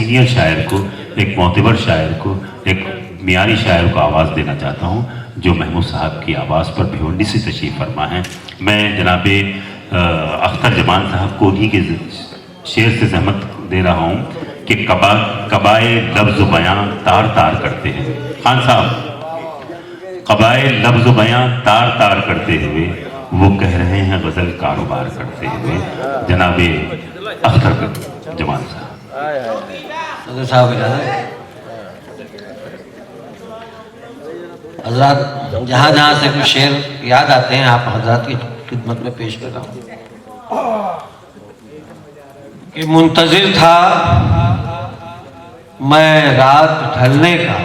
Senior शायर को, एक मोतबर शायर को, एक मियारी शायर को आवाज़ देना चाहता हूँ जो महमूद साहब की आवाज़ पर भिवंडी से तशरीफ़ फरमा है। मैं जनाब अख्तर जमाल साहब को उन्हीं के शेर से ज़हमत दे रहा हूँ कि कबाए लफ्ज़ बयां तार तार करते हैं। खान साहब, कबाए लफ्ज़ बयां तार तार करते हुए वो कह रहे हैं गज़ल कारोबार करते हुए। जनाब अख्तर जमाल साहब हजरात, जहाँ जहाँ से कुछ शेर याद आते हैं आप हजरात की खिदमत में पेश कर रहा हूँ कि मुंतजिर था मैं रात ढलने का,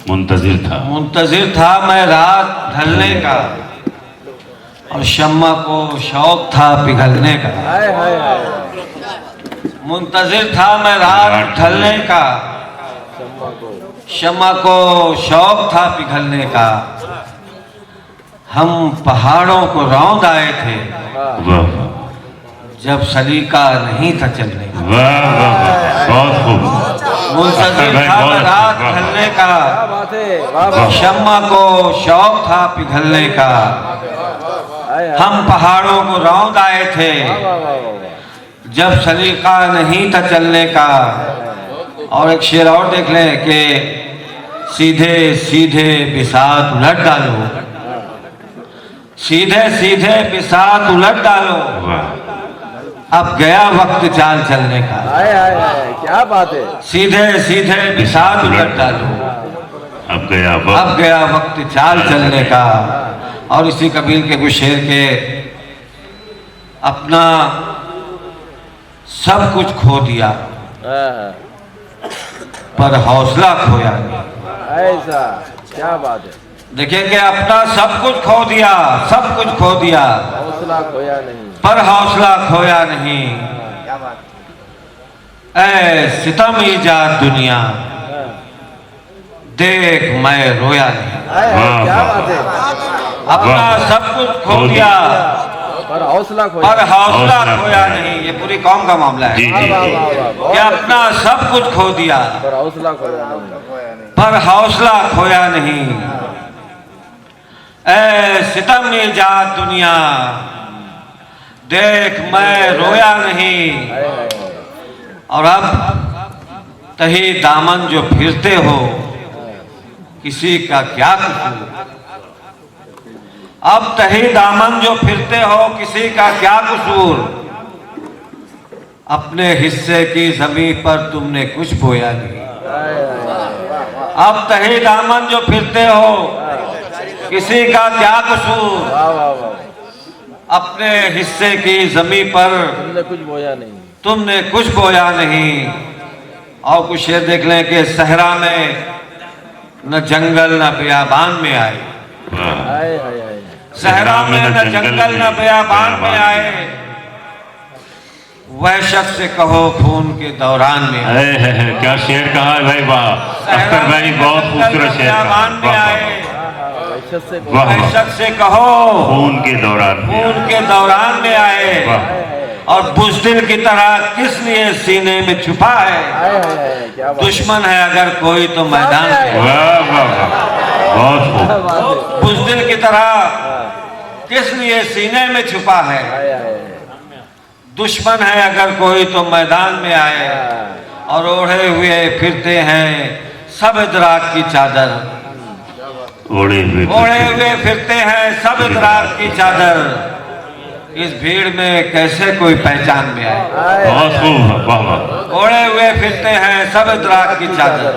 मुंतजिर था मैं रात ढलने का, और शम्मा को शौक था पिघलने का। मुंतजिर था मैं रात ढलने का, शम्मा को शौक था पिघलने का। हम पहाड़ों को रौंद आए थे जब सलीका नहीं था चलने का। बहुत खूब। मुंतजिर था मैं रात ढलने का, शम्मा को शौक था पिघलने का। हम पहाड़ों को रौंद आए थे जब सलीका नहीं था चलने का। और एक शेर और देख लें कि सीधे सीधे बिसात उलट डालो, सीधे सीधे बिसात उलट डालो, अब गया वक्त चाल चलने का। क्या बात है। सीधे सीधे बिसात उलट डालो, अब गया वक्त चाल चलने का। और इसी कबील के कुछ शेर के अपना सब कुछ खो दिया पर हौसला खोया नहीं। ऐसा क्या बात है। देखिए कि अपना सब कुछ खो दिया, सब कुछ खो दिया, हौसला खोया नहीं, पर हौसला खोया नहीं। ऐ सितम ईजाद दुनिया देख मैं रोया नहीं। क्या बात है। अपना सब कुछ खो दिया पर हौसला खोया नहीं। ये पूरी कौम का मामला है कि अपना सब कुछ खो दिया पर हौसला खोया नहीं, पर हौसला खोया नहीं। ऐ सितम ईजाद दुनिया देख मैं रोया नहीं। और अब तही दामन जो फिरते हो किसी का क्या कसूर। अब तही दामन जो फिरते हो किसी का क्या कसूर। अपने हिस्से की जमीन पर तुमने कुछ बोया नहीं। अब तही दामन जो फिरते हो किसी का क्या कसूर। अपने हिस्से की जमीन पर तुमने कुछ बोया नहीं, तुमने कुछ बोया नहीं। और कुछ शेर देख लें कि सहरा में न जंगल न बियाबान में आए, सहरा में न जंगल न बियाबान में आए। वह शख्स से कहो खून के दौरान में आए। क्या शेर कहा है भाई, वाह अख्तर भाई, बहुत खूबसूरत शेर कहा। वह शख्स से कहो खून के दौरान में आए। और बुज़दिल की तरह किस लिए सीने में छुपा है। दुश्मन है अगर कोई तो मैदान में। बहुत खूब। बुज़दिल की तरह किस लिए सीने में छुपा है। दुश्मन है अगर कोई तो मैदान में आए। और ओढ़े हुए फिरते हैं सब इदराक की चादर, ओढ़े हुए फिरते हैं सब इदराक की चादर। इस भीड़ में कैसे कोई पहचान में आए। बहुत खूब, वाह वाह। ओढ़े हुए फिरते हैं सब इदराक की चादर।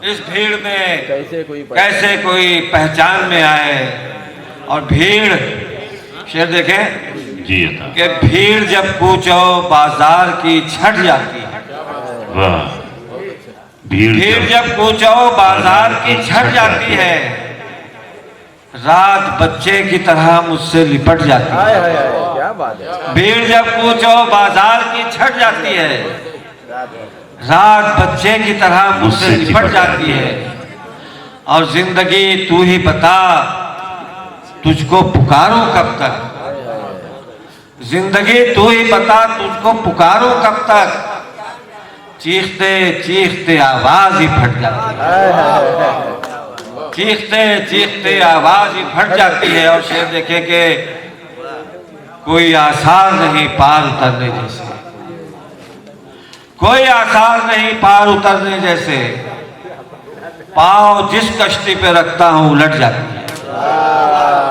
इस भीड़ में कैसे कोई पहचान में आए। और भीड़ शेर देखें जी कि भीड़ जब कूचो बाजार की छट जाती है। वाह। भीड़ जब कूचो बाजार की छट जाती है। रात बच्चे की तरह मुझसे लिपट जाती है। क्या बात है। भीड़ जब कूचो बाजार की छट जाती है। रात बच्चे की तरह मुझसे लिपट जाती है। और जिंदगी तू ही बता तुझको पुकारूं कब तक। जिंदगी तू ही बता तुझको पुकारूं कब तक, चीखते चीखते आवाज ही फट जाती है, हाय हाय हाय। चीखते चीखते आवाज ही फट जाती है। और शेर देखे कि कोई आसार नहीं पार उतरने जैसे, कोई आसार नहीं पार उतरने जैसे, पाँव जिस कश्ती पे रखता हूं उलट जाती है,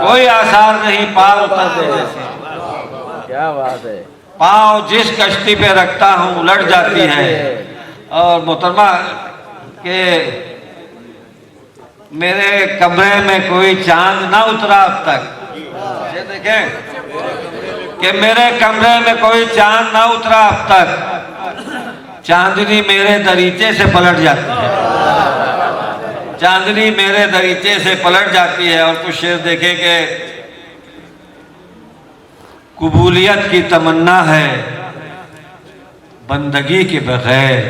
कोई आसार नहीं पार उतरने जैसे, क्या बात है। पाँव जिस कश्ती पे रखता हूं उलट जाती है। और मोहतरमा के मेरे कमरे में कोई चांद ना उतरा अब तक, ये देखें कि मेरे कमरे में कोई चांद ना उतरा अब तक, चांदनी मेरे दरीचे से पलट जाती है, चांदनी मेरे दरीचे से पलट जाती है। और कुछ शेर देखे कि कबूलियत की तमन्ना है बंदगी के बगैर,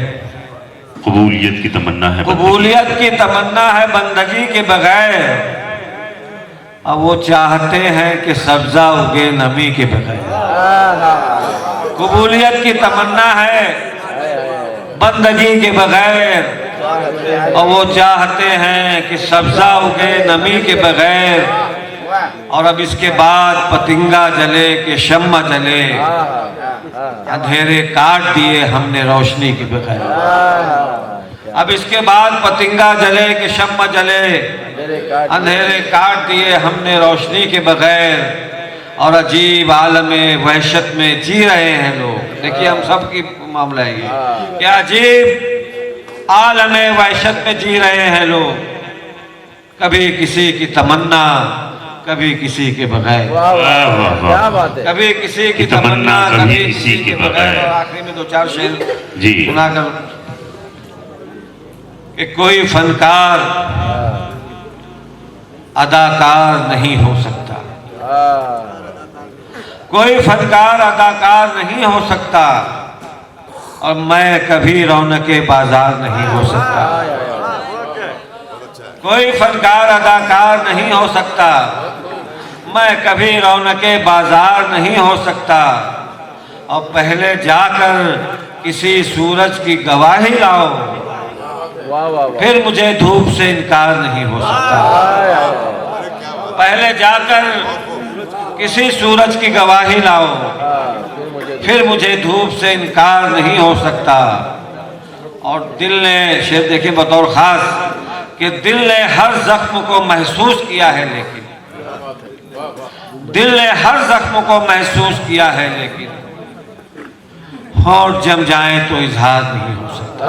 कबूलियत की तमन्ना है, कबूलियत की तमन्ना है बंदगी के बगैर, अब वो चाहते हैं कि सब्जा उगे नमी के बगैर। कबूलियत की तमन्ना है बंदगी के बगैर, और वो चाहते हैं कि सब्जा उगे नमी के बगैर। और अब इसके बाद पतिंगा जले कि शम्मा जले, अंधेरे काट दिए हमने रोशनी के बगैर। अब इसके बाद पतिंगा जले कि शम्मा जले, अंधेरे काट दिए हमने रोशनी के बगैर। और अजीब आलमे वहशत में जी रहे हैं लोग। देखिए हम सब की मामला है ये, क्या अजीब आलमे वहशत में जी रहे हैं लोग, कभी किसी की तमन्ना कभी किसी के बगैर, वाह वाह क्या वाह, बात है। कभी किसी की तमन्ना कभी किसी के बगैर। और आखिरी में दो चार शेर जी सुनाकर कि कोई फनकार अदाकार नहीं हो सकता, कोई फनकार अदाकार नहीं हो सकता, और मैं कभी रौनके बाजार नहीं हो सकता। कोई फनकार अदाकार नहीं हो सकता, मैं कभी रौनके बाजार नहीं हो सकता। और पहले जाकर किसी सूरज की गवाही लाओ, वाह वाह वाह। फिर मुझे धूप से इनकार नहीं हो सकता। हाय हाय हाय। पहले जाकर किसी सूरज की गवाही लाओ, फिर मुझे धूप से इनकार नहीं हो सकता। और दिल ने शेर देखे बतौर खास कि दिल ने हर जख्म को महसूस किया है, लेकिन दिल ने हर जख्म को महसूस किया है, लेकिन होंठ जम जाए तो इजहार नहीं हो सकता।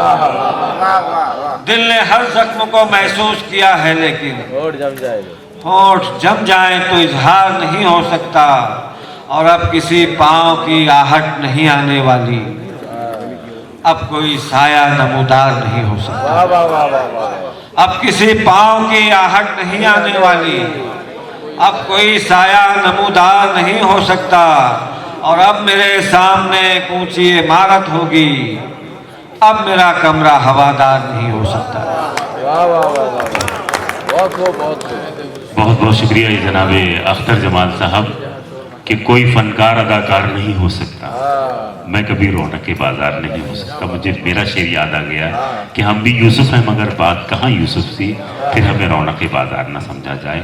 दिल ने हर जख्म को महसूस किया है, लेकिन और जम जाए। होंठ जम जाए तो इजहार नहीं हो सकता। और अब किसी पांव की आहट नहीं आने वाली, अब कोई साया नमूदार नहीं हो सकता। वाह वाह वाह वाह वाह। अब किसी पांव की आहट नहीं आने वाली, अब कोई साया नमूदार नहीं हो सकता। और अब मेरे सामने एक ऊंची इमारत होगी, अब मेरा कमरा हवादार नहीं हो सकता। वाह वाह वाह वाह। बहुत खूब बहुत खूब। बहुत बहुत शुक्रिया जनाबे अख्तर जमाल साहब कि कोई फनकार अदाकार नहीं हो सकता, मैं कभी रौनक बाजार नहीं हो सकता। मुझे मेरा शेर याद आ गया कि हम भी यूसुफ हैं मगर बात कहाँ यूसुफ सी, फिर हमें रौनक बाजार ना समझा जाए।